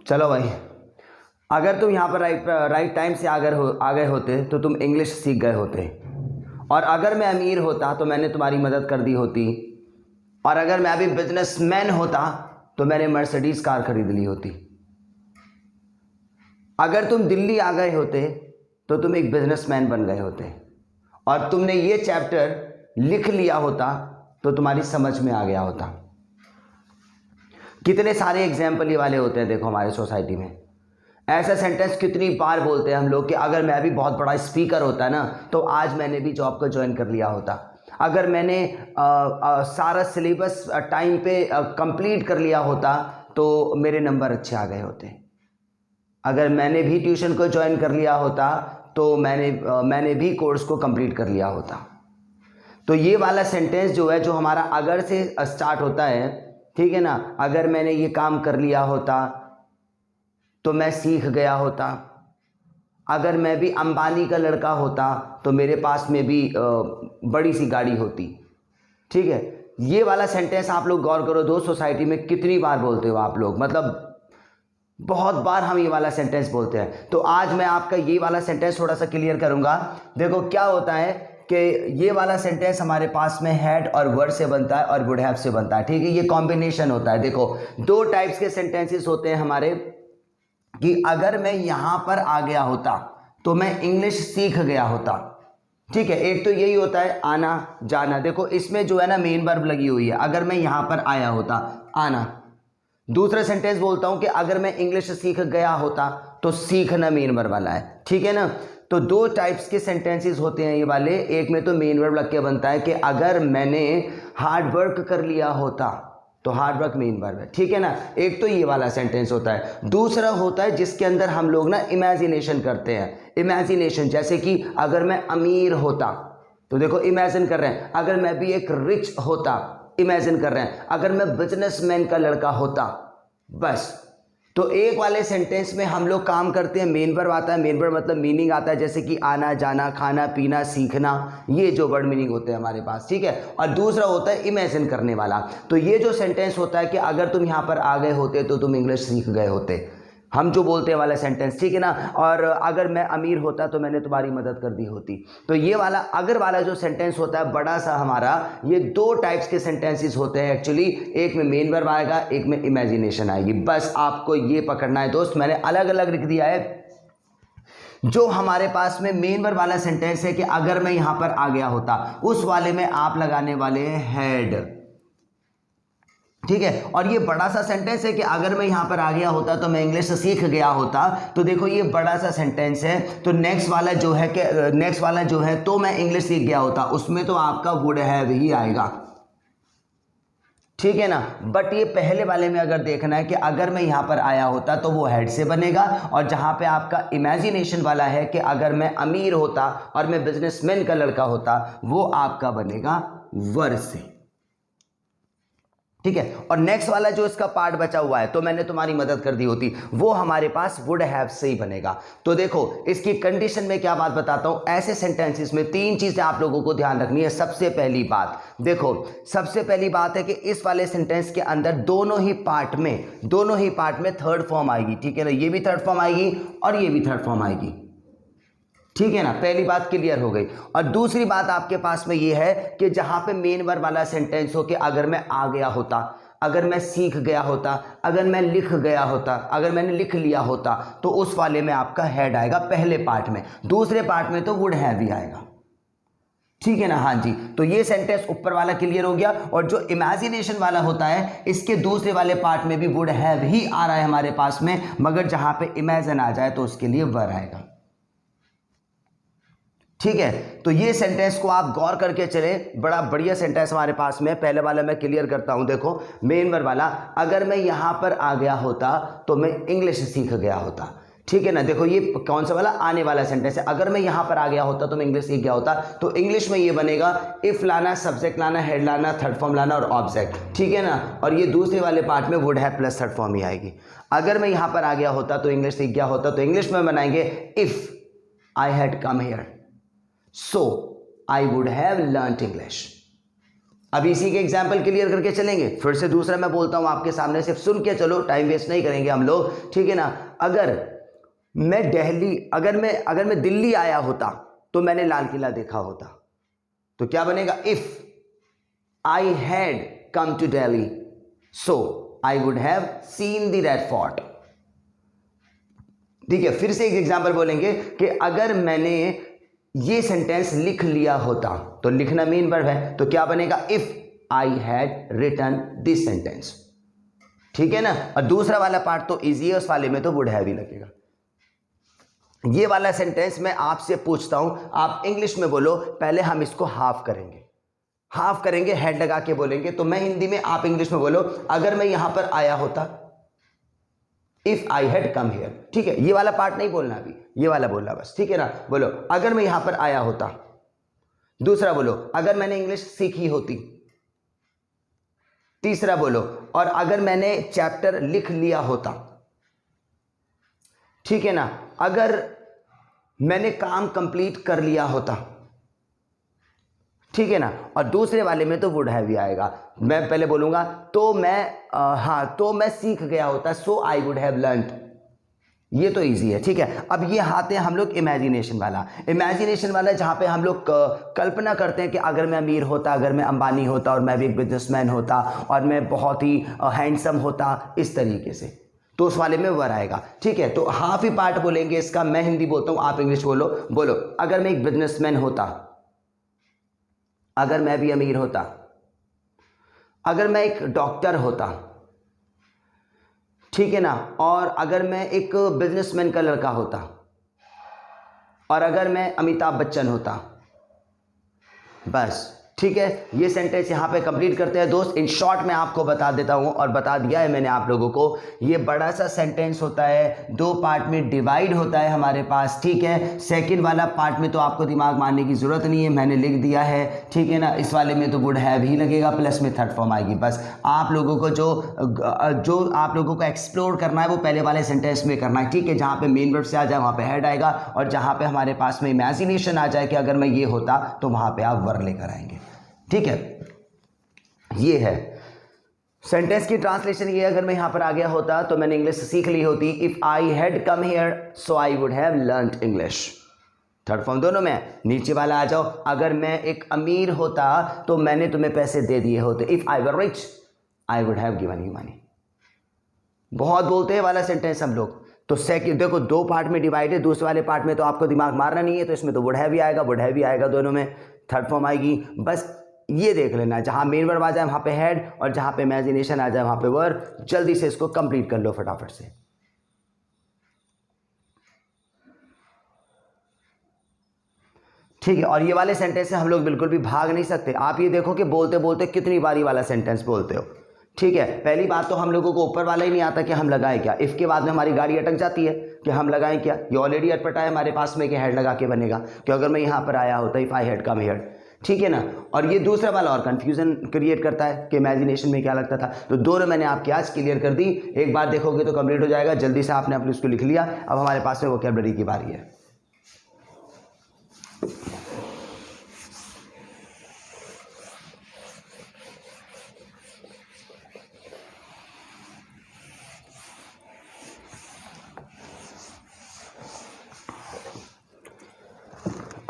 चलो भाई, अगर तुम यहाँ पर राइट टाइम से आ गए होते तो तुम इंग्लिश सीख गए होते, और अगर मैं अमीर होता तो मैंने तुम्हारी मदद कर दी होती, और अगर मैं अभी बिजनेसमैन होता तो मैंने मर्सिडीज कार खरीद ली होती। अगर तुम दिल्ली आ गए होते तो तुम एक बिजनेसमैन बन गए होते, और तुमने ये चैप्टर लिख लिया होता तो तुम्हारी समझ में आ गया होता। कितने सारे एग्जाम्पल ये वाले होते हैं देखो हमारे सोसाइटी में। ऐसा सेंटेंस कितनी बार बोलते हैं हम लोग कि अगर मैं भी बहुत बड़ा स्पीकर होता ना तो आज मैंने भी जॉब को ज्वाइन कर लिया होता। अगर मैंने सारा सिलेबस टाइम पे कंप्लीट कर लिया होता तो मेरे नंबर अच्छे आ गए होते। अगर मैंने भी ट्यूशन को ज्वाइन कर लिया होता तो मैंने भी कोर्स को कंप्लीट कर लिया होता। तो ये वाला सेंटेंस जो है, जो हमारा अगर से स्टार्ट होता है, ठीक है ना, अगर मैंने ये काम कर लिया होता तो मैं सीख गया होता। अगर मैं भी अंबानी का लड़का होता तो मेरे पास में भी बड़ी सी गाड़ी होती। ठीक है, ये वाला सेंटेंस आप लोग गौर करो, दोस्त सोसाइटी में कितनी बार बोलते हो आप लोग, मतलब बहुत बार हम ये वाला सेंटेंस बोलते हैं। तो आज मैं आपका ये वाला सेंटेंस थोड़ा सा क्लियर करूंगा। देखो क्या होता है कि ये वाला सेंटेंस हमारे पास में हैड और वर्ड से बनता है और वुड हैव से बनता है। ठीक है, ये कॉम्बिनेशन होता है। देखो दो टाइप्स के सेंटेंसेस होते हैं हमारे, कि अगर मैं यहां पर आ गया होता तो मैं इंग्लिश सीख गया होता। ठीक है, एक तो यही होता है आना जाना। देखो इसमें जो है ना मेन वर्ब लगी हुई है, अगर मैं यहां पर आया होता, आना। दूसरा सेंटेंस बोलता हूं कि अगर मैं इंग्लिश सीख गया होता तो सीखना मेन वर्ब वाला है। ठीक है ना, तो दो टाइप्स के सेंटेंसेस होते हैं ये वाले। एक में तो मेन वर्ब लग के बनता है कि अगर मैंने हार्ड वर्क कर लिया होता तो हार्ड वर्क मेन वर्ब है। ठीक है ना, एक तो ये वाला सेंटेंस होता है। दूसरा होता है जिसके अंदर हम लोग ना इमेजिनेशन करते हैं। इमेजिनेशन जैसे कि अगर मैं अमीर होता, तो देखो इमेजिन कर रहे हैं, अगर मैं भी एक रिच होता, इमेजिन कर रहे हैं, अगर मैं बिजनेसमैन का लड़का होता, बस। तो एक वाले सेंटेंस में हम लोग काम करते हैं, मेन वर्ब आता है, मेन वर्ब मतलब मीनिंग आता है, जैसे कि आना जाना, खाना पीना, सीखना, ये जो वर्ड मीनिंग होते हैं हमारे पास। ठीक है, और दूसरा होता है इमेजिन करने वाला। तो ये जो सेंटेंस होता है कि अगर तुम यहाँ पर आ गए होते तो तुम इंग्लिश सीख गए होते, हम जो बोलते हैं वाला सेंटेंस। ठीक है ना, और अगर मैं अमीर होता तो मैंने तुम्हारी मदद कर दी होती। तो ये वाला अगर वाला जो सेंटेंस होता है बड़ा सा हमारा, ये दो टाइप्स के सेंटेंसेस होते हैं एक्चुअली। एक में मेन वर्ब आएगा, एक में इमेजिनेशन आएगी। बस आपको ये पकड़ना है दोस्त, मैंने अलग अलग लिख दिया है। जो हमारे पास में मेन वर्ब वाला सेंटेंस है कि अगर मैं यहां पर आ गया होता, उस वाले में आप लगाने वाले हैं हैड। ठीक है, और ये बड़ा सा सेंटेंस है कि अगर मैं यहां पर आ गया होता तो मैं इंग्लिश सीख गया होता। तो देखो ये बड़ा सा सेंटेंस है, तो नेक्स्ट वाला जो है कि नेक्स्ट वाला जो है तो मैं इंग्लिश सीख गया होता, उसमें तो आपका वुड हैव ही आएगा। ठीक है ना, बट ये पहले वाले में अगर देखना है कि अगर मैं यहां पर आया होता तो वो हेड से बनेगा, और जहां पे आपका इमेजिनेशन वाला है कि अगर मैं अमीर होता और मैं बिजनेसमैन का लड़का होता, वो आपका बनेगा वर्ब से। ठीक है, और नेक्स्ट वाला जो इसका पार्ट बचा हुआ है, तो मैंने तुम्हारी मदद कर दी होती, वो हमारे पास वुड हैव से ही बनेगा। तो देखो इसकी कंडीशन में क्या बात बताता हूं, ऐसे सेंटेंसेस में तीन चीजें आप लोगों को ध्यान रखनी है। सबसे पहली बात देखो, सबसे पहली बात है कि इस वाले सेंटेंस के अंदर दोनों ही पार्ट में थर्ड फॉर्म आएगी। ठीक है ना, ये भी थर्ड फॉर्म आएगी और ये भी थर्ड फॉर्म आएगी। ठीक है ना, पहली बात क्लियर हो गई। और दूसरी बात आपके पास में ये है कि जहां पे मेन वर्ब वाला सेंटेंस हो कि अगर मैं आ गया होता, अगर मैं सीख गया होता, अगर मैं लिख गया होता, अगर मैंने लिख लिया होता, तो उस वाले में आपका हेड आएगा पहले पार्ट में, दूसरे पार्ट में तो वुड हैव ही आएगा। ठीक है ना, हाँ जी। तो ये सेंटेंस ऊपर वाला क्लियर हो गया। और जो इमेजिनेशन वाला होता है, इसके दूसरे वाले पार्ट में भी वुड हैव ही आ रहा है हमारे पास में, मगर जहां पे इमेजिन आ जाए तो उसके लिए वर आएगा। ठीक है, तो ये सेंटेंस को आप गौर करके चले, बड़ा बढ़िया सेंटेंस हमारे पास में। पहले वाला मैं क्लियर करता हूं, देखो मेन वर्ब वाला, अगर मैं यहां पर आ गया होता तो मैं इंग्लिश सीख गया होता। ठीक है ना, देखो ये कौन सा वाला, आने वाला सेंटेंस है। अगर मैं यहां पर आ गया होता तो मैं इंग्लिश सीख गया होता, तो इंग्लिश में ये बनेगा इफ लाना, सब्जेक्ट लाना, हेड लाना, थर्ड फॉर्म लाना और ऑब्जेक्ट। ठीक है ना, और ये दूसरे वाले पार्ट में would have plus third form ही आएगी। अगर मैं यहां पर आ गया होता तो इंग्लिश सीख गया होता, तो इंग्लिश में बनाएंगे if I had come here, so I would have learnt English। अब इसी के एग्जाम्पल क्लियर करके चलेंगे। फिर से दूसरा मैं बोलता हूँ आपके सामने, सिर्फ सुन के चलो, टाइम वेस्ट नहीं करेंगे हम लोग, ठीक है ना। अगर मैं दिल्ली आया होता तो मैंने लाल किला देखा होता, तो क्या बनेगा? If I had come to Delhi so I would have seen the Red Fort. ठीक है, फिर से एक एग्जाम्पल बोलेंगे कि अगर मैंने ये सेंटेंस लिख लिया होता, तो लिखना मेन वर्ब है, तो क्या बनेगा? If I had written this sentence. ठीक है ना। और दूसरा वाला पार्ट तो इजी है, उस वाले में तो वुड हैव ही लगेगा। ये वाला सेंटेंस मैं आपसे पूछता हूं, आप इंग्लिश में बोलो, पहले हम इसको हाफ करेंगे, हेड लगा के बोलेंगे। तो मैं हिंदी में, आप इंग्लिश में बोलो, अगर मैं यहां पर आया होता, if I had come here. ठीक है, ये वाला पार्ट नहीं बोलना अभी, ये वाला बोलना बस, ठीक है ना। बोलो अगर मैं यहां पर आया होता। दूसरा बोलो अगर मैंने इंग्लिश सीखी होती। तीसरा बोलो और अगर मैंने चैप्टर लिख लिया होता। ठीक है ना, अगर मैंने काम कंप्लीट कर लिया होता। ठीक है ना। और दूसरे वाले में तो वुड हैव भी आएगा। मैं पहले बोलूंगा तो मैं सीख गया होता, सो आई वुड हैव लर्न्ड। ये तो इजी है। ठीक है, अब ये आते हैं हम लोग इमेजिनेशन वाला जहां पे हम लोग कल्पना करते हैं कि अगर मैं अमीर होता, अगर मैं अंबानी होता और मैं भी एक बिजनेसमैन होता और मैं बहुत ही हैंडसम होता, इस तरीके से, तो उस वाले में वर आएगा। ठीक है, तो हाफ ही पार्ट बोलेंगे इसका। मैं हिंदी बोलता हूं, आप इंग्लिश बोलो अगर मैं एक बिजनेसमैन होता, अगर मैं भी अमीर होता, अगर मैं एक डॉक्टर होता। ठीक है ना, और अगर मैं एक बिजनेसमैन का लड़का होता, और अगर मैं अमिताभ बच्चन होता। बस, ठीक है, ये सेंटेंस यहाँ पे कंप्लीट करते हैं दोस्त। इन शॉर्ट में आपको बता देता हूँ, और बता दिया है मैंने आप लोगों को, ये बड़ा सा सेंटेंस होता है, 2 पार्ट में डिवाइड होता है हमारे पास। ठीक है, सेकंड वाला पार्ट में तो आपको दिमाग मारने की ज़रूरत नहीं है, मैंने लिख दिया है। ठीक है ना, इस वाले में तो वुड हैव ही लगेगा, प्लस में थर्ड फॉर्म आएगी। बस आप लोगों को जो आप लोगों को एक्सप्लोर करना है वो पहले वाले सेंटेंस में करना है। ठीक है, जहाँ पे मेन वर्ब से आ जाए वहाँ पे हेड आएगा, और जहाँ पे हमारे पास में इमेजिनेशन आ जाए कि अगर मैं ये होता, तो वहाँ पे आप वर लेकर आएंगे। ठीक है, ये है सेंटेंस की ट्रांसलेशन। ये अगर मैं यहां पर आ गया होता तो मैंने इंग्लिश सीख ली होती। If I had come here so I would have learned English. Third form दोनों में। नीचे वाला आ जाओ, अगर मैं एक अमीर होता तो मैंने तुम्हें पैसे दे दिए होते। If I were rich I would have given you money. बहुत बोलते हैं वाला सेंटेंस हम लोग। तो सेकंड देखो, 2 पार्ट में डिवाइड है, दूसरे वाले पार्ट में तो आपको दिमाग मारना नहीं है, तो इसमें तो वुड हैव भी आएगा, दोनों में थर्ड फॉर्म आएगी। बस ये देख लेना, जहां मेन वर्ब आ जाए वहां पे हेड, और जहां पे इमेजिनेशन आ जाए वहां पे वर। जल्दी से इसको कंप्लीट कर लो फटाफट से। ठीक है, और ये वाले सेंटेंस से हम लोग बिल्कुल भी भाग नहीं सकते। आप ये देखो कि बोलते बोलते कितनी बारी वाला सेंटेंस बोलते हो। ठीक है, पहली बात तो हम लोगों को ऊपर वाला ही नहीं आता कि हम लगाएं क्या। इफ के बाद में हमारी गाड़ी अटक जाती है कि हम लगाएं क्या। ये ऑलरेडी अटपटा है हमारे पास में कि हेड लगा के बनेगा, कि अगर मैं यहां पर आया होता, if I had come here. ठीक है ना। और ये दूसरा वाला और कंफ्यूजन क्रिएट करता है कि इमेजिनेशन में क्या लगता था। तो दोनों मैंने आपकी आज क्लियर कर दी। एक बार देखोगे तो कंप्लीट हो जाएगा। जल्दी से आपने अपने उसको लिख लिया। अब हमारे पास में वोकैबुलरी की बारी है।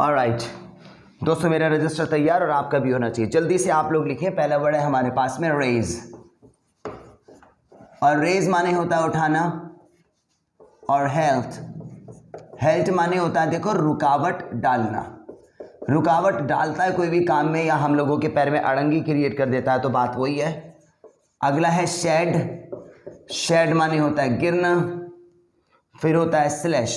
ऑलराइट दोस्तों, मेरा रजिस्टर तैयार और आपका भी होना चाहिए। जल्दी से आप लोग लिखें। पहला वर्ड है हमारे पास में रेज, और रेज माने होता है उठाना, और हेल्थ माने होता है देखो रुकावट डालना। रुकावट डालता है कोई भी काम में, या हम लोगों के पैर में अड़ंगी क्रिएट कर देता है, तो बात वही है। अगला है शेड माने होता है गिरना। फिर होता है स्लैश,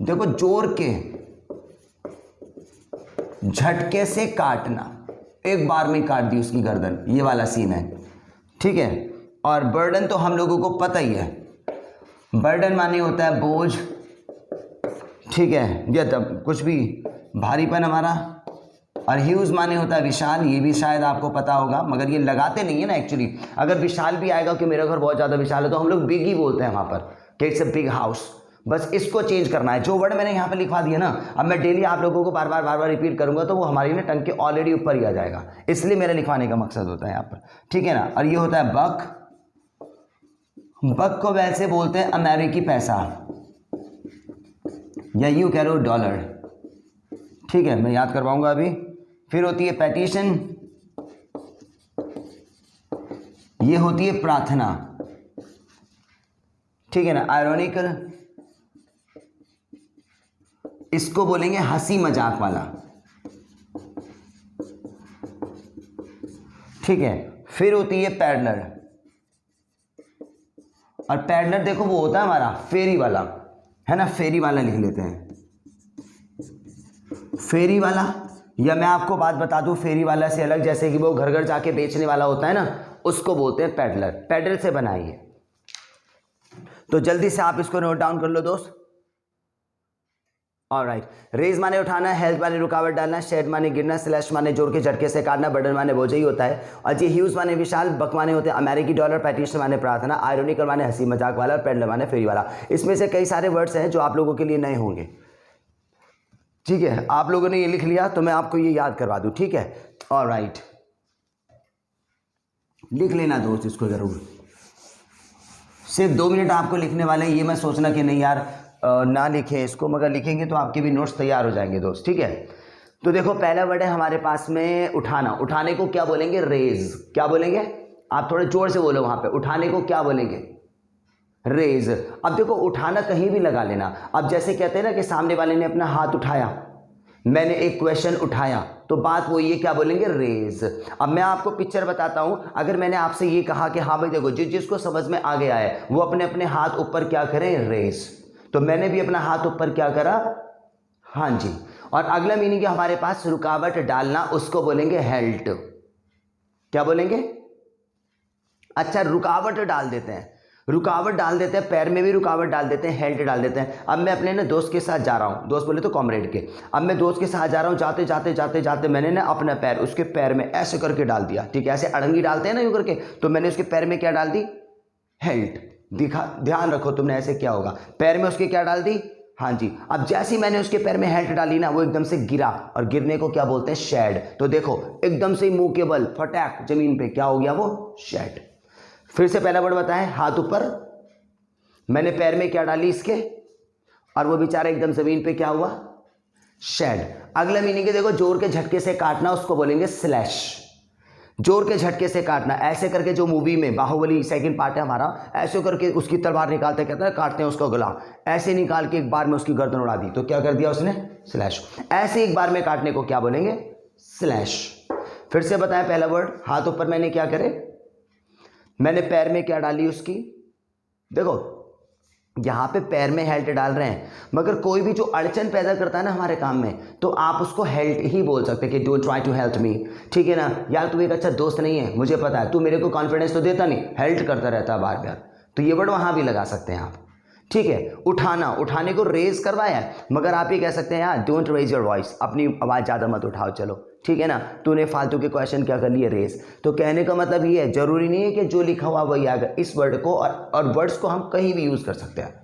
देखो जोर के झटके से काटना, एक बार में काट दी उसकी गर्दन, ये वाला सीन है। ठीक है, और बर्डन तो हम लोगों को पता ही है। बर्डन माने होता है बोझ। ठीक है, ये तब कुछ भी भारीपन हमारा। और ह्यूज माने होता है विशाल, ये भी शायद आपको पता होगा, मगर ये लगाते नहीं है ना एक्चुअली। अगर विशाल भी आएगा कि मेरा घर बहुत ज़्यादा विशाल है, तो हम लोग बिग ही बोलते हैं वहाँ पर कि इट्स अ बिग हाउस। बस इसको चेंज करना है। जो वर्ड मैंने यहाँ पे लिखवा दिया ना, अब मैं डेली आप लोगों को बार बार रिपीट करूंगा तो वो हमारी ना टंग के ऑलरेडी ऊपर ही आ जाएगा, इसलिए मेरा लिखवाने का मकसद होता है यहाँ पर, ठीक है ना। और ये होता है बक। बक को वैसे बोलते हैं अमेरिकी पैसा या यूं कह लो डॉलर, ठीक है, मैं याद करवाऊंगा अभी। फिर होती है पेटिशन, ये होती है प्रार्थना, ठीक है ना। आयरॉनिकल, इसको बोलेंगे हंसी मजाक वाला, ठीक है। फिर होती है पैडलर, और पैडलर देखो वो होता है हमारा फेरी वाला, है ना, फेरी वाला लिख लेते हैं, फेरी वाला। या मैं आपको बात बता दूं, फेरी वाला से अलग, जैसे कि वो घर घर जाके बेचने वाला होता है ना, उसको बोलते हैं पैडलर। पैडल से बनाइए, तो जल्दी से आप इसको नोट डाउन कर लो दोस्त। ऑलराइट, रेज माने उठाना, हेल्प माने रुकावट डालना, शेड माने गिरना, स्लैश माने जोर के झटके से काटना, बर्डन माने बोझ ही होता है। और जी ह्यूज माने विशाल, बक माने होते हैं अमेरिकी डॉलर, पैटिशन माने प्रार्थना, आयरोनिकल माने हंसी मजाक वाला, और पैडलर माने फेरी वाला। इसमें से कई सारे वर्ड्स हैं जो आप लोगों के लिए नए होंगे, ठीक है। आप लोगों ने ये लिख लिया तो मैं आपको ये याद करवा दूं, ठीक है। ऑलराइट, लिख लेना दोस्त इसको जरूर, सिर्फ 2 मिनट आपको लिखने वाले हैं। ये मैं सोचना कि नहीं यार ना लिखें इसको, मगर लिखेंगे तो आपके भी नोट्स तैयार हो जाएंगे दोस्त, ठीक है। तो देखो पहला वर्ड है हमारे पास में उठाना। उठाने को क्या बोलेंगे? रेज। क्या बोलेंगे? आप थोड़े जोर से बोलो वहां पे, उठाने को क्या बोलेंगे? रेज। अब देखो उठाना कहीं भी लगा लेना। अब जैसे कहते हैं ना कि सामने वाले ने अपना हाथ उठाया, मैंने एक क्वेश्चन उठाया, तो बात वो ये क्या बोलेंगे? रेज। अब मैं आपको पिक्चर बताता हूं। अगर मैंने आपसे ये कहा कि हाँ भाई देखो जिसको समझ में आ गया है वो अपने अपने हाथ ऊपर क्या करें? रेज। तो मैंने भी अपना हाथ ऊपर क्या करा? हाँ जी। और अगला मीनिंग है हमारे पास रुकावट डालना, उसको बोलेंगे हेल्ट। क्या बोलेंगे? अच्छा, रुकावट डाल देते हैं, रुकावट डाल देते हैं, पैर में भी रुकावट डाल देते हैं, हेल्ट डाल देते हैं। अब मैं अपने ना दोस्त के साथ जा रहा हूँ, दोस्त बोले तो कॉमरेड के। अब मैं दोस्त के साथ जा रहा हूँ, जाते जाते जाते जाते मैंने ना अपना पैर उसके पैर में ऐसे करके डाल दिया, ठीक है, ऐसे अड़ंगी डालते हैं ना यूं करके, तो मैंने उसके पैर में क्या डाल दी? हेल्ट। ध्यान रखो तुमने ऐसे क्या होगा, पैर में उसके क्या डाल दी? हाँ जी। अब जैसे ही मैंने उसके पैर में हेल्ट डाली ना, वो एकदम से गिरा, और गिरने को क्या बोलते हैं? शेड। तो देखो एकदम से मुंह के बल फटाक जमीन पे क्या हो गया? वो शेड। फिर से पहला वर्ड बताएं, हाथ ऊपर, मैंने पैर में क्या डाली इसके, और वो बेचारा एकदम जमीन पे क्या हुआ? शेड। अगला मीनिंग है देखो जोर के झटके से काटना, उसको बोलेंगे स्लैश। जोर के झटके से काटना, ऐसे करके, जो मूवी में बाहुबली सेकंड पार्ट है हमारा, ऐसे करके उसकी तलवार निकालते, कहते हैं काटते हैं उसका गला, ऐसे निकाल के एक बार में उसकी गर्दन उड़ा दी, तो क्या कर दिया उसने? स्लैश। ऐसे एक बार में काटने को क्या बोलेंगे? स्लैश। फिर से बताएं पहला वर्ड, हाथ ऊपर, मैंने क्या करे? मैंने पैर में क्या डाली उसकी? देखो यहां पे पैर में हेल्ट डाल रहे हैं, मगर कोई भी जो अड़चन पैदा करता है ना हमारे काम में, तो आप उसको हेल्ट ही बोल सकते हैं कि don't try to help me, ठीक है ना। यार तू एक अच्छा दोस्त नहीं है, मुझे पता है, तू मेरे को कॉन्फिडेंस तो देता नहीं, हेल्ट करता रहता है बार बार, तो ये वर्ड वहां भी लगा सकते हैं आप, ठीक है। उठाना, उठाने को रेज करवाया है, मगर आप ये कह सकते हैं यार डोंट रेज योर वॉइस, अपनी आवाज़ ज़्यादा मत उठाओ, चलो ठीक है ना, तूने फालतू के क्वेश्चन क्या कर लिए? रेज। तो कहने का मतलब ये है, जरूरी नहीं है कि जो लिखा हुआ वही आएगा, इस वर्ड को और वर्ड्स को हम कहीं भी यूज़ कर सकते हैं,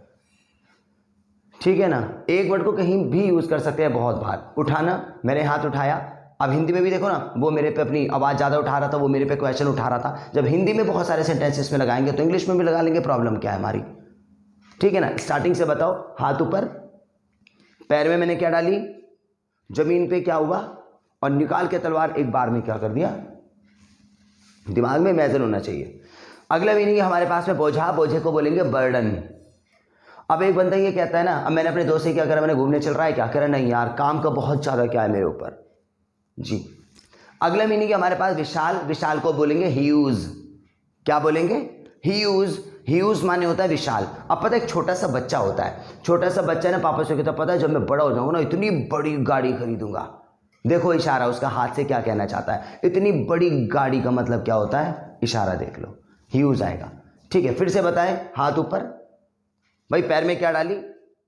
ठीक है ना। एक वर्ड को कहीं भी यूज़ कर सकते हैं बहुत बार। उठाना, मैंने हाथ उठाया। अब हिंदी में भी देखो ना, वो मेरे पे अपनी आवाज़ ज़्यादा उठा रहा था, वो मेरे पे क्वेश्चन उठा रहा था। जब हिंदी में बहुत सारे सेंटेंसेस में लगाएंगे तो इंग्लिश में भी लगा लेंगे, प्रॉब्लम क्या है हमारी, ठीक है ना। स्टार्टिंग से बताओ, हाथ ऊपर, पैर में मैंने क्या डाली? जमीन पे क्या हुआ? और निकाल के तलवार एक बार में क्या कर दिया? दिमाग में इमेजिन होना चाहिए। अगला मीनिंग है हमारे पास में बोझा। बोझे को बोलेंगे बर्डन। अब एक बंदा ये कहता है ना, अब मैंने अपने दोस्त से क्या करा? मैंने घूमने चल रहा है, क्या करा? नहीं यार काम का बहुत ज़्यादा क्या है मेरे ऊपर जी। अगला मीनिंग है हमारे पास विशाल। विशाल को बोलेंगे ह्यूज। क्या बोलेंगे? ह्यूज। ह्यूज माने होता है विशाल। अब पता है एक छोटा सा बच्चा होता है, छोटा सा बच्चा ना पापा से कहता, पता है जब मैं बड़ा हो जाऊंगा ना इतनी बड़ी गाड़ी खरीदूंगा। देखो इशारा उसका हाथ से क्या कहना चाहता है, इतनी बड़ी गाड़ी का मतलब क्या होता है? इशारा देख लो, ह्यूज आएगा, ठीक है। फिर से बताएं, हाथ ऊपर, भाई पैर में क्या डाली?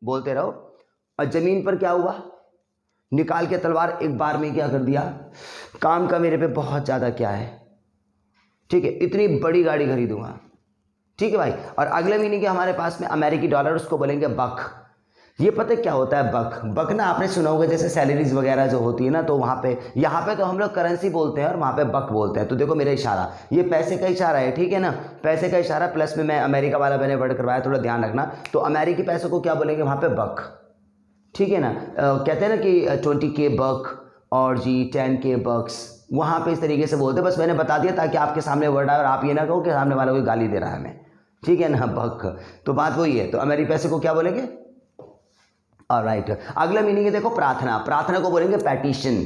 बोलते रहो। और जमीन पर क्या हुआ? निकाल के तलवार एक बार में क्या कर दिया? काम का मेरे पे बहुत ज़्यादा क्या है, ठीक है, इतनी बड़ी गाड़ी खरीदूंगा, ठीक है भाई। और अगले मीनिंग के हमारे पास में अमेरिकी डॉलर, उसको बोलेंगे बक। ये पता है क्या होता है बक? बक ना आपने सुना होगा, जैसे सैलरीज वगैरह जो होती है ना, तो वहाँ पे, यहाँ पे तो हम लोग करेंसी बोलते हैं और वहाँ पे बक बोलते हैं। तो देखो मेरा इशारा, ये पैसे का इशारा है, ठीक है ना, पैसे का इशारा, प्लस में मैं अमेरिका वाला मैंने वर्ड करवाया, थोड़ा ध्यान रखना। तो अमेरिकी पैसों को क्या बोलेंगे वहाँ पे? बक, ठीक है ना। कहते हैं ना कि 20K बक और जी 10K बक्स, वहाँ पे इस तरीके से बोलते हैं। बस मैंने बता दिया ताकि आपके सामने वर्ड आए और आप ये ना कहो कि सामने वाला कोई गाली दे रहा है हमें, ठीक है ना, बक। तो बात वही है। तो अमेरिकी पैसे को क्या बोलेंगे? ऑलराइट, अगला मीनिंग है देखो प्रार्थना। प्रार्थना को बोलेंगे पैटिशन।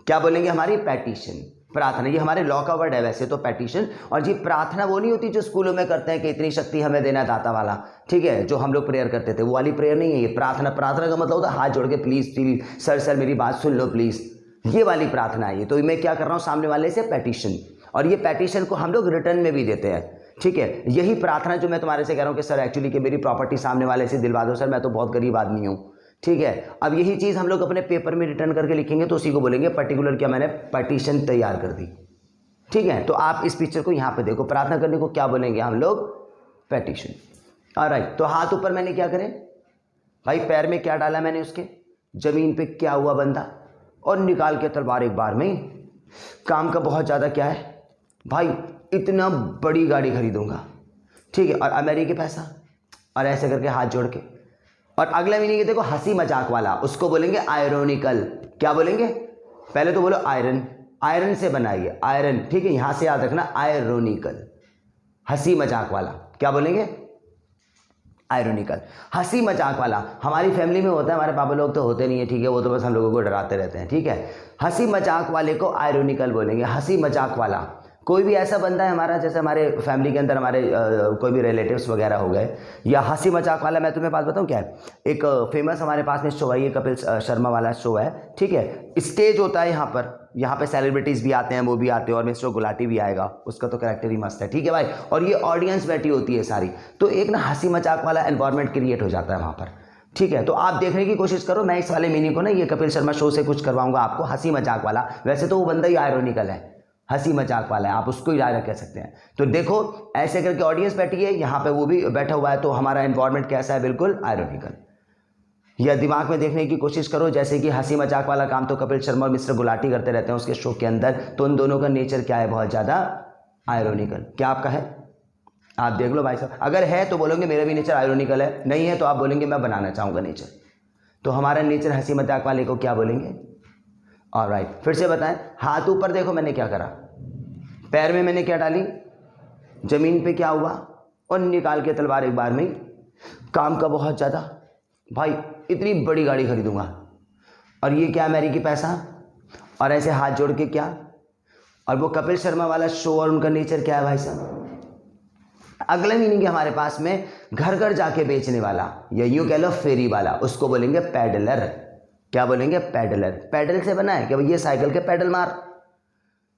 क्या बोलेंगे? हमारी पैटिशन, प्रार्थना। ये हमारे लॉ का वर्ड है वैसे तो पैटिशन। और जी प्रार्थना वो नहीं होती जो स्कूलों में करते हैं कि इतनी शक्ति हमें देना दाता वाला, ठीक है, जो हम लोग प्रेयर करते थे, वो वाली प्रेयर नहीं है ये प्रार्थना। प्रार्थना का मतलब होता है हाथ जोड़ के प्लीज प्लीज सर मेरी बात सुन लो प्लीज, ये वाली प्रार्थना है ये। तो मैं क्या कर रहा हूँ सामने वाले से? पैटिशन। और ये पैटिशन को हम लोग रिटर्न में भी देते हैं, ठीक है। यही प्रार्थना जो मैं तुम्हारे से कह रहा हूँ कि सर एक्चुअली कि मेरी प्रॉपर्टी सामने वाले से दिलवा दो सर, मैं तो बहुत गरीब आदमी हूँ, ठीक है। अब यही चीज़ हम लोग अपने पेपर में रिटर्न करके लिखेंगे तो उसी को बोलेंगे पर्टिकुलर क्या मैंने पटिशन तैयार कर दी, ठीक है। तो आप इस पिक्चर को यहाँ पे देखो, प्रार्थना करने को क्या बोलेंगे हम लोग? पैटिशन। ऑलराइट, तो हाथ ऊपर मैंने क्या करें भाई? पैर में क्या डाला मैंने उसके? जमीन पे क्या हुआ बंदा? और निकाल के तलवार एक बार में ही। काम का बहुत ज़्यादा क्या है भाई? इतना बड़ी गाड़ी खरीदूंगा, ठीक है, और अमेरिकी पैसा, और ऐसे करके हाथ जोड़ के। और अगला मीनिंग देखो हंसी मजाक वाला, उसको बोलेंगे आयरोनिकल। क्या बोलेंगे? पहले तो बोलो आयरन, आयरन से बनाइए, आयरन, ठीक है, यहां से याद रखना आयरोनिकल, हंसी मजाक वाला। क्या बोलेंगे? आयरोनिकल, हंसी मजाक वाला। हमारी फैमिली में होता है, हमारे पापा लोग तो होते नहीं है, ठीक है, वो तो बस हम लोगों को डराते रहते हैं, ठीक है। हंसी मजाक वाले को आयरोनिकल बोलेंगे, हंसी मजाक वाला। कोई भी ऐसा बंदा है हमारा, जैसे हमारे फैमिली के अंदर हमारे कोई भी रिलेटिव्स वगैरह हो गए, या हंसी मजाक वाला। मैं तुम्हें बात बताऊं क्या है, एक फेमस हमारे पास में शो है, ये कपिल शर्मा वाला शो है, ठीक है। स्टेज होता है यहाँ पे सेलिब्रिटीज़ भी आते हैं, वो भी आते हैं, और मिस्टर गुलाटी भी आएगा, उसका तो कैरेक्टर ही मस्त है, ठीक है भाई। और ये ऑडियंस बैठी होती है सारी, तो एक ना हंसी मजाक वाला एनवायरनमेंट क्रिएट हो जाता है वहाँ पर, ठीक है। तो आप देखने की कोशिश करो, मैं इस वाले मीनिंग को ना ये कपिल शर्मा शो से कुछ करवाऊंगा आपको, हंसी मजाक वाला। वैसे तो वो बंदा ही आयरोनिकल है, हंसी मजाक वाला है, आप उसको ही डायरेक्ट कह सकते हैं। तो देखो ऐसे करके ऑडियंस बैठी है, यहाँ पे वो भी बैठा हुआ है, तो हमारा एनवायरनमेंट कैसा है? बिल्कुल आयरोनिकल। या दिमाग में देखने की कोशिश करो, जैसे कि हंसी मजाक वाला काम तो कपिल शर्मा और मिस्टर गुलाटी करते रहते हैं उसके शो के अंदर, तो उन दोनों का नेचर क्या है? बहुत ज़्यादा आयरोनिकल। क्या आपका है? आप देख लो भाई साहब, अगर है तो बोलोगे मेरा भी नेचर आयरोनिकल है, नहीं है तो आप बोलेंगे मैं बनाना चाहूँगा नेचर। तो हमारा नेचर हंसी मजाक वाले को क्या बोलेंगे? ऑलराइट, फिर से बताएं। हाथ ऊपर देखो, मैंने क्या करा? पैर में मैंने क्या डाली? जमीन पे क्या हुआ? और निकाल के तलवार एक बार में ही। काम का बहुत ज़्यादा भाई, इतनी बड़ी गाड़ी खरीदूंगा, और ये क्या? अमेरिकी पैसा, और ऐसे हाथ जोड़ के क्या? और वो कपिल शर्मा वाला शो, और उनका नेचर क्या है भाई साहब? अगला मीनिंग है हमारे पास में घर घर जाके बेचने वाला, या यूँ कह लो फेरी वाला, उसको बोलेंगे पैडलर। क्या बोलेंगे? पैडलर। पैडल से बना है कि ये साइकिल के पैडल मार,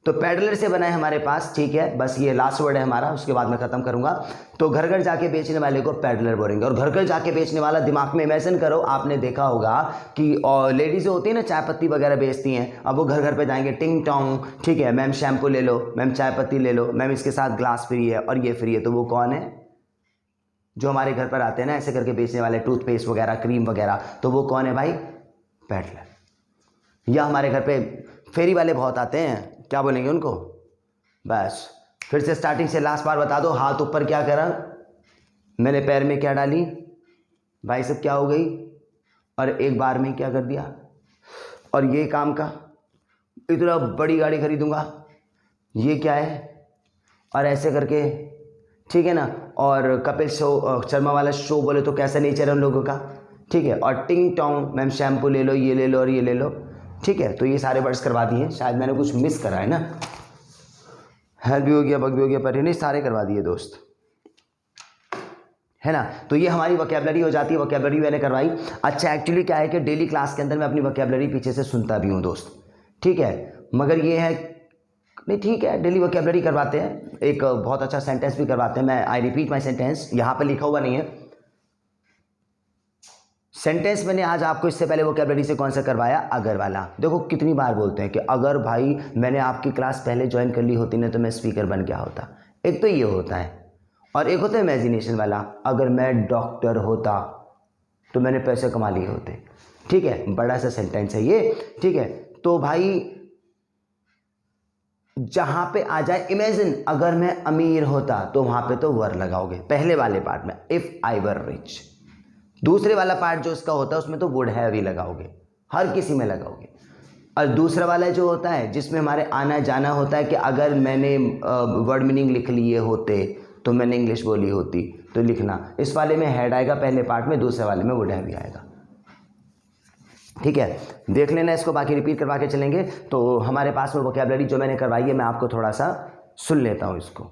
तो पैडलर से बना है हमारे पास, ठीक है। बस ये लास्ट वर्ड है हमारा, उसके बाद मैं खत्म करूंगा। तो घर घर जाके बेचने वाले को पैडलर बोलेंगे। और घर घर जाके बेचने वाला, दिमाग में इमेजिन करो, आपने देखा होगा कि लेडीज होती है ना, चाय पत्ती वगैरह बेचती हैं, अब वो घर घर पे जाएंगे, टिंग टोंग, ठीक है, मैम शैम्पू ले लो, मैम चाय पत्ती ले लो, मैम इसके साथ ग्लास फ्री है और ये फ्री है। तो वो कौन है? जो हमारे घर पर आते हैं ना ऐसे करके बेचने वाले, टूथपेस्ट वगैरह, क्रीम वगैरह, तो वो कौन है भाई? पैडलर। या हमारे घर पे फेरी वाले बहुत आते हैं, क्या बोलेंगे उनको? बस फिर से स्टार्टिंग से लास्ट बार बता दो। हाथ ऊपर क्या करा मैंने? पैर में क्या डाली भाई सब? क्या हो गई? और एक बार में क्या कर दिया? और ये काम का, इतना बड़ी गाड़ी खरीदूंगा, ये क्या है? और ऐसे करके, ठीक है ना। और कपिल शर्मा वाला शो बोले तो कैसा नेचर है उन लोगों का, ठीक है। और टिंग टोंग, मैम शैम्पू ले लो, ये ले लो और ये ले लो, ठीक है। तो ये सारे वर्ड्स करवा दिए, शायद मैंने कुछ मिस करा है ना, हेल्प भी हो गया, बग भी हो गया, पर नहीं सारे करवा दिए दोस्त, है ना। तो ये हमारी वोकैबुलरी हो जाती है, वोकैबुलरी मैंने करवाई। अच्छा एक्चुअली क्या है कि डेली क्लास के अंदर मैं अपनी वोकैबुलरी पीछे से सुनता भी हूँ दोस्त, ठीक है। मगर ये है नहीं, ठीक है, डेली वोकैबुलरी करवाते हैं, एक बहुत अच्छा सेंटेंस भी करवाते हैं। मैं आई रिपीट माई सेंटेंस, यहाँ पे लिखा हुआ नहीं है सेंटेंस। मैंने आज आपको इससे पहले वोकैबुलरी से कौन सा करवाया? अगर वाला। देखो कितनी बार बोलते हैं कि अगर भाई मैंने आपकी क्लास पहले ज्वाइन कर ली होती ना तो मैं स्पीकर बन गया होता। एक तो ये होता है, और एक होता है इमेजिनेशन वाला, अगर मैं डॉक्टर होता, तो मैंने पैसे कमा लिए होते। ठीक है, बड़ा सा सेंटेंस है ये। ठीक है, तो भाई जहां पे आ जाए इमेजिन, अगर मैं अमीर होता तो वहां पे तो वर लगाओगे पहले वाले पार्ट में, इफ आई वर रिच। दूसरे वाला पार्ट जो उसका होता है उसमें तो वुड हैव ही लगाओगे, हर किसी में लगाओगे। और दूसरा वाला जो होता है जिसमें हमारे आना जाना होता है कि अगर मैंने वर्ड मीनिंग लिख लिए होते तो मैंने इंग्लिश बोली होती, तो लिखना। इस वाले में हैड आएगा पहले पार्ट में, दूसरे वाले में वुड हैव भी आएगा। ठीक है, देख लेना इसको, बाकी रिपीट करवा के चलेंगे। तो हमारे पास में वोकैबुलरी जो मैंने करवाई है मैं आपको थोड़ा सा सुन लेता हूँ इसको।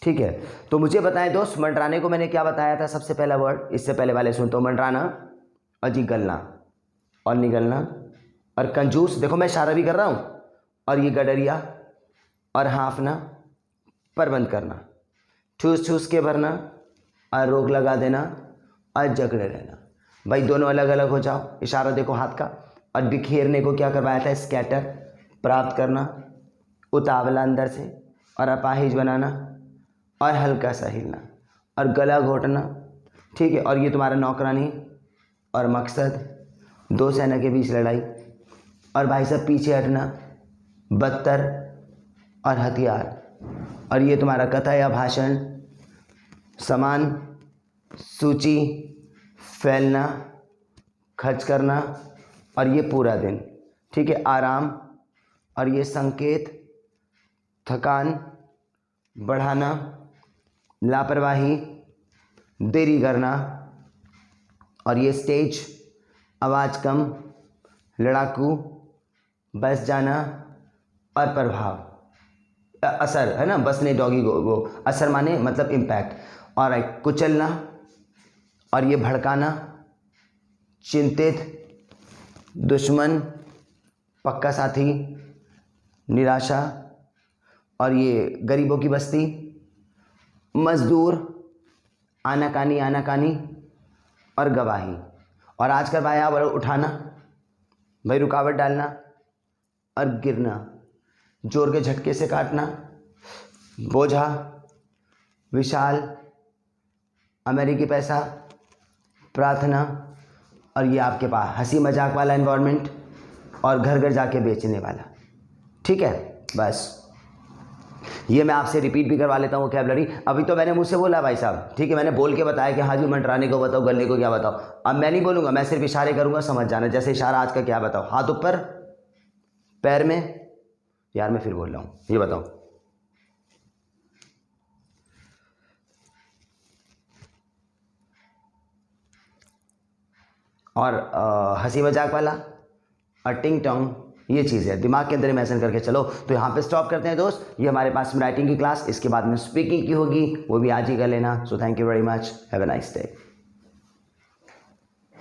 ठीक है, तो मुझे बताएं दोस्त, मंडराने को मैंने क्या बताया था सबसे पहला वर्ड, इससे पहले वाले सुन। तो मंडराना और जी गलना और निगलना और कंजूस, देखो मैं इशारा भी कर रहा हूँ, और ये गडरिया और हाँफना, प्रबंध करना, ठूस ठूस के भरना और रोक लगा देना और जकड़े रहना। भाई दोनों अलग अलग हो जाओ, इशारा देखो हाथ का। और बिखेरने को क्या करवाया था, स्कैटर, प्राप्त करना, उतावला अंदर से, और अपाहिज बनाना और हल्का सा हिलना और गला घोटना। ठीक है, और ये तुम्हारा नौकरानी और मकसद, दो सेना के बीच लड़ाई, और भाई साहब पीछे हटना, बदतर और हथियार, और ये तुम्हारा कथा या भाषण, समान, सूची, फैलना, खर्च करना, और ये पूरा दिन। ठीक है, आराम, और ये संकेत, थकान, बढ़ाना, लापरवाही, देरी करना, और ये स्टेज, आवाज़ कम, लड़ाकू, बस जाना, और प्रभाव, असर है ना, बस नहीं डॉगी वो असर माने मतलब इम्पैक्ट, और कुचलना, और ये भड़काना, चिंतित, दुश्मन, पक्का साथी, निराशा, और ये गरीबों की बस्ती, मजदूर, आनाकानी और गवाही। और आज करवाया वर्ड उठाना, भाई रुकावट डालना और गिरना, जोर के झटके से काटना, बोझा, विशाल, अमेरिकी पैसा, प्रार्थना, और ये आपके पास हंसी मजाक वाला एनवायरनमेंट, और घर घर जाके बेचने वाला। ठीक है, बस ये मैं आपसे रिपीट भी करवा लेता हूँ वोकैबुलरी। अभी तो मैंने मुझ से बोला भाई साहब, ठीक है, मैंने बोल के बताया कि हाँ जी मंडराने को बताओ, गलने को क्या बताओ। अब मैं नहीं बोलूँगा, मैं सिर्फ इशारे करूँगा, समझ जाना। जैसे इशारा आज का क्या बताओ, हाथ ऊपर, पैर में, यार मैं फिर बोल रहा हूँ, ये बताओ। और हंसी मजाक वाला और टिंग टोंग, ये चीज़ है, दिमाग के अंदर इमेजिन करके चलो। तो यहाँ पे स्टॉप करते हैं दोस्त, ये हमारे पास राइटिंग की क्लास, इसके बाद में स्पीकिंग की होगी, वो भी आज ही कर लेना। So thank you very much, have a nice day.